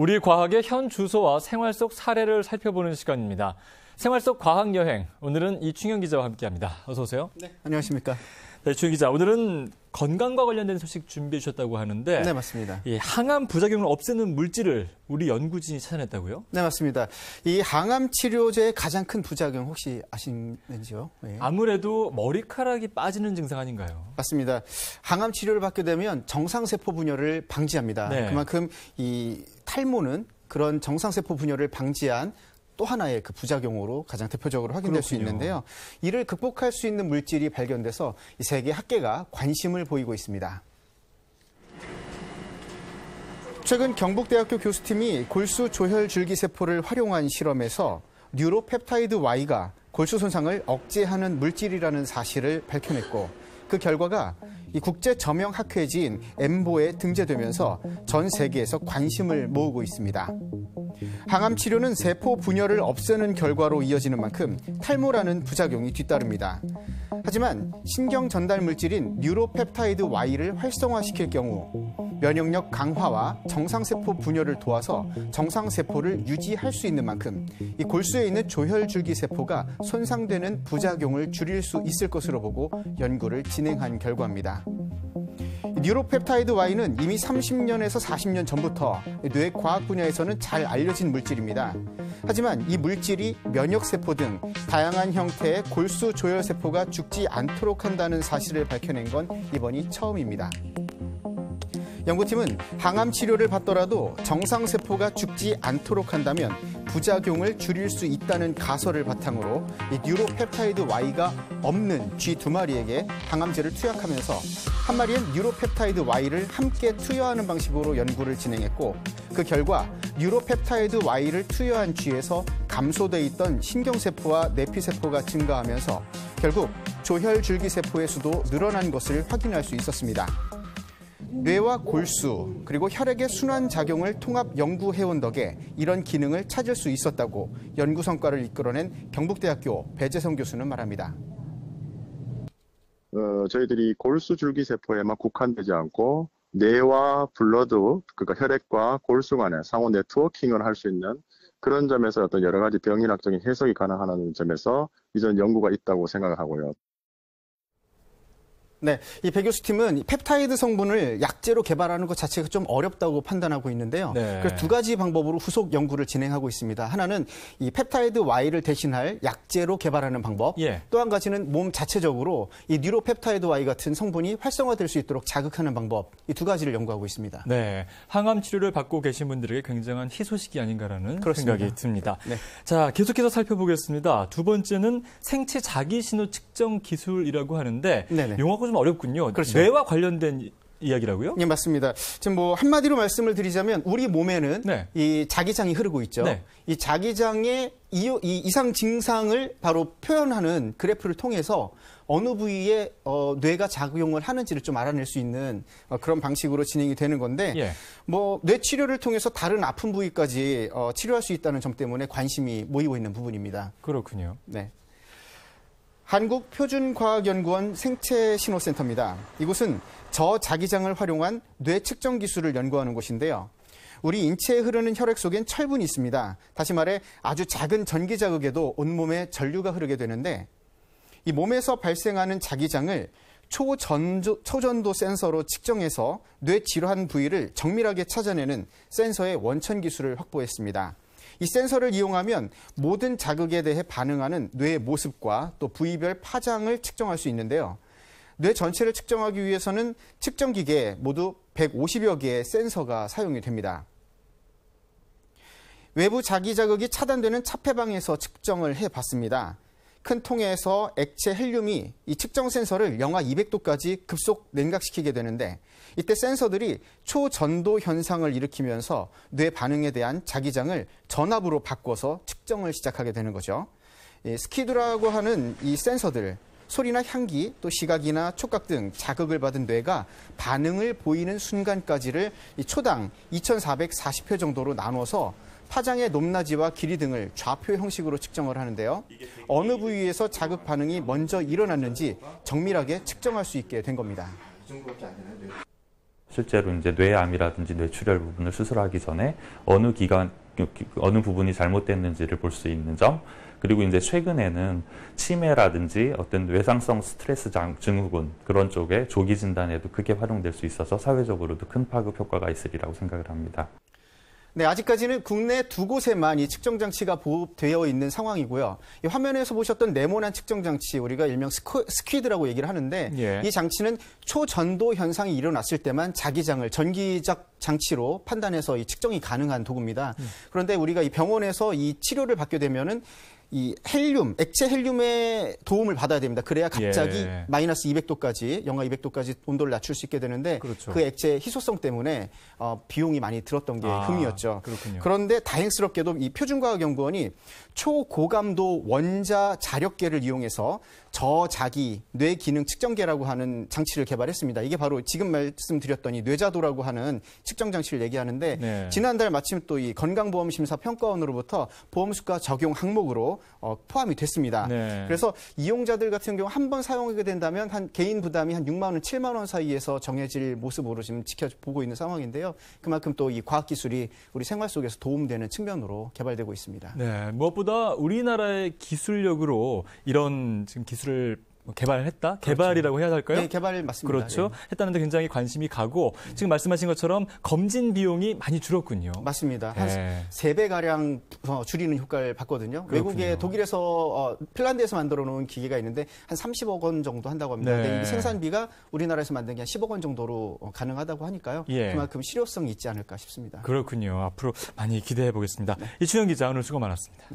우리 과학의 현 주소와 생활 속 사례를 살펴보는 시간입니다. 생활 속 과학 여행, 오늘은 이충현 기자와 함께합니다. 어서 오세요. 네, 안녕하십니까. 네, 이충현 기자, 오늘은 건강과 관련된 소식 준비해 주셨다고 하는데, 네, 맞습니다. 이 항암 부작용을 없애는 물질을 우리 연구진이 찾아냈다고요? 네, 맞습니다. 이 항암 치료제의 가장 큰 부작용 혹시 아시는지요? 네. 아무래도 머리카락이 빠지는 증상 아닌가요? 맞습니다. 항암 치료를 받게 되면 정상세포 분열을 방지합니다. 네. 그만큼 이 탈모는 그런 정상세포 분열을 방지한 또 하나의 그 부작용으로 가장 대표적으로 확인될 수 있는데요. 이를 극복할 수 있는 물질이 발견돼서 이 세계 학계가 관심을 보이고 있습니다. 최근 경북대학교 교수팀이 골수 조혈 줄기세포를 활용한 실험에서 뉴로펩타이드 Y가 골수 손상을 억제하는 물질이라는 사실을 밝혀냈고, 그 결과가 이 국제 저명 학회지인 엠보에 등재되면서 전 세계에서 관심을 모으고 있습니다. 항암 치료는 세포 분열을 없애는 결과로 이어지는 만큼 탈모라는 부작용이 뒤따릅니다. 하지만 신경 전달 물질인 뉴로펩타이드 Y를 활성화시킬 경우 면역력 강화와 정상세포 분열을 도와서 정상세포를 유지할 수 있는 만큼 이 골수에 있는 조혈줄기세포가 손상되는 부작용을 줄일 수 있을 것으로 보고 연구를 진행한 결과입니다. 뉴로펩타이드 Y는 이미 30년에서 40년 전부터 뇌과학 분야에서는 잘 알려진 물질입니다. 하지만 이 물질이 면역세포 등 다양한 형태의 골수 조혈세포가 죽지 않도록 한다는 사실을 밝혀낸 건 이번이 처음입니다. 연구팀은 항암 치료를 받더라도 정상세포가 죽지 않도록 한다면 부작용을 줄일 수 있다는 가설을 바탕으로 이 뉴로펩타이드 Y가 없는 쥐 2마리에게 항암제를 투약하면서 한 마리엔 뉴로펩타이드 Y를 함께 투여하는 방식으로 연구를 진행했고, 그 결과 뉴로펩타이드 Y를 투여한 쥐에서 감소돼 있던 신경세포와 내피세포가 증가하면서 결국 조혈줄기세포의 수도 늘어난 것을 확인할 수 있었습니다. 뇌와 골수 그리고 혈액의 순환 작용을 통합 연구해온 덕에 이런 기능을 찾을 수 있었다고 연구 성과를 이끌어낸 경북대학교 배재성 교수는 말합니다. 저희들이 골수 줄기세포에만 국한되지 않고 뇌와 블러드, 그러니까 혈액과 골수 간의 상호 네트워킹을 할 수 있는 그런 점에서 어떤 여러 가지 병리학적인 해석이 가능하다는 점에서 이전 연구가 있다고 생각하고요. 네, 이 배 교수팀은 펩타이드 성분을 약제로 개발하는 것 자체가 좀 어렵다고 판단하고 있는데요. 네. 그래서 두 가지 방법으로 후속 연구를 진행하고 있습니다. 하나는 이 펩타이드 Y를 대신할 약제로 개발하는 방법. 예. 또 한 가지는 몸 자체적으로 이 뉴로펩타이드 Y 같은 성분이 활성화될 수 있도록 자극하는 방법. 이 두 가지를 연구하고 있습니다. 네, 항암 치료를 받고 계신 분들에게 굉장한 희소식이 아닌가라는 그렇습니다. 생각이 듭니다. 네. 자, 계속해서 살펴보겠습니다. 두 번째는 생체 자기 신호 측정 기술이라고 하는데, 네네. 용어가 좀 어렵군요. 그렇죠. 뇌와 관련된 이야기라고요? 네, 맞습니다. 지금 뭐 한마디로 말씀을 드리자면 우리 몸에는 네. 이 자기장이 흐르고 있죠. 네. 이 자기장의 이 이상 증상을 바로 표현하는 그래프를 통해서 어느 부위에 뇌가 작용을 하는지를 좀 알아낼 수 있는 그런 방식으로 진행이 되는 건데, 예. 뭐 뇌 치료를 통해서 다른 아픈 부위까지 치료할 수 있다는 점 때문에 관심이 모이고 있는 부분입니다. 그렇군요. 네. 한국표준과학연구원 생체신호센터입니다. 이곳은 저자기장을 활용한 뇌 측정 기술을 연구하는 곳인데요. 우리 인체에 흐르는 혈액 속엔 철분이 있습니다. 다시 말해 아주 작은 전기 자극에도 온몸에 전류가 흐르게 되는데, 이 몸에서 발생하는 자기장을 초전도 센서로 측정해서 뇌 질환 부위를 정밀하게 찾아내는 센서의 원천 기술을 확보했습니다. 이 센서를 이용하면 모든 자극에 대해 반응하는 뇌의 모습과 또 부위별 파장을 측정할 수 있는데요. 뇌 전체를 측정하기 위해서는 측정 기계에 모두 150여 개의 센서가 사용이 됩니다. 외부 자기 자극이 차단되는 차폐방에서 측정을 해봤습니다. 큰 통에서 액체 헬륨이 이 측정 센서를 영하 200도까지 급속 냉각시키게 되는데, 이때 센서들이 초전도 현상을 일으키면서 뇌 반응에 대한 자기장을 전압으로 바꿔서 측정을 시작하게 되는 거죠. 스키드라고 하는 이 센서들, 소리나 향기, 또 시각이나 촉각 등 자극을 받은 뇌가 반응을 보이는 순간까지를 초당 2440회 정도로 나눠서 파장의 높낮이와 길이 등을 좌표 형식으로 측정을 하는데요. 어느 부위에서 자극 반응이 먼저 일어났는지 정밀하게 측정할 수 있게 된 겁니다. 실제로 이제 뇌암이라든지 뇌출혈 부분을 수술하기 전에 어느 부분이 잘못됐는지를 볼 수 있는 점, 그리고 이제 최근에는 치매라든지 어떤 외상성 스트레스 증후군 그런 쪽에 조기 진단에도 크게 활용될 수 있어서 사회적으로도 큰 파급 효과가 있으리라고 생각을 합니다. 네, 아직까지는 국내 2곳에만 이 측정 장치가 보급되어 있는 상황이고요. 이 화면에서 보셨던 네모난 측정 장치, 우리가 일명 스퀴드라고 얘기를 하는데 예. 이 장치는 초전도 현상이 일어났을 때만 자기장을 전기적 장치로 판단해서 이 측정이 가능한 도구입니다. 그런데 우리가 이 병원에서 이 치료를 받게 되면은 이 헬륨, 액체 헬륨의 도움을 받아야 됩니다. 그래야 갑자기 마이너스 200도까지, 영하 200도까지 온도를 낮출 수 있게 되는데 그렇죠. 그 액체의 희소성 때문에 비용이 많이 들었던 게 흠이었죠. 그렇군요. 그런데 다행스럽게도 이 표준과학연구원이 초고감도 원자 자력계를 이용해서 저자기 뇌 기능 측정계라고 하는 장치를 개발했습니다. 이게 바로 지금 말씀드렸던 이 뇌자도라고 하는 측정 장치를 얘기하는데 네. 지난달 마침 또 이 건강보험심사평가원으로부터 보험수가 적용 항목으로 포함이 됐습니다. 네. 그래서 이용자들 같은 경우 한 번 사용하게 된다면 한 개인 부담이 한 6만 원, 7만 원 사이에서 정해질 모습으로 지금 지켜보고 있는 상황인데요. 그만큼 또 이 과학기술이 우리 생활 속에서 도움되는 측면으로 개발되고 있습니다. 네, 무엇보다 우리나라의 기술력으로 이런 지금 기술을 개발했다? 그렇죠. 개발이라고 해야 할까요? 네, 개발 맞습니다. 그렇죠. 예. 했다는데 굉장히 관심이 가고 지금 말씀하신 것처럼 검진 비용이 많이 줄었군요. 맞습니다. 한 네. 3배가량 줄이는 효과를 봤거든요. 그렇군요. 외국에 독일에서 핀란드에서 만들어 놓은 기계가 있는데 한 30억 원 정도 한다고 합니다. 네. 근데 이 생산비가 우리나라에서 만든 게 한 10억 원 정도로 가능하다고 하니까요. 예. 그만큼 실효성이 있지 않을까 싶습니다. 그렇군요. 앞으로 많이 기대해 보겠습니다. 이춘영 기자 오늘 수고 많았습니다.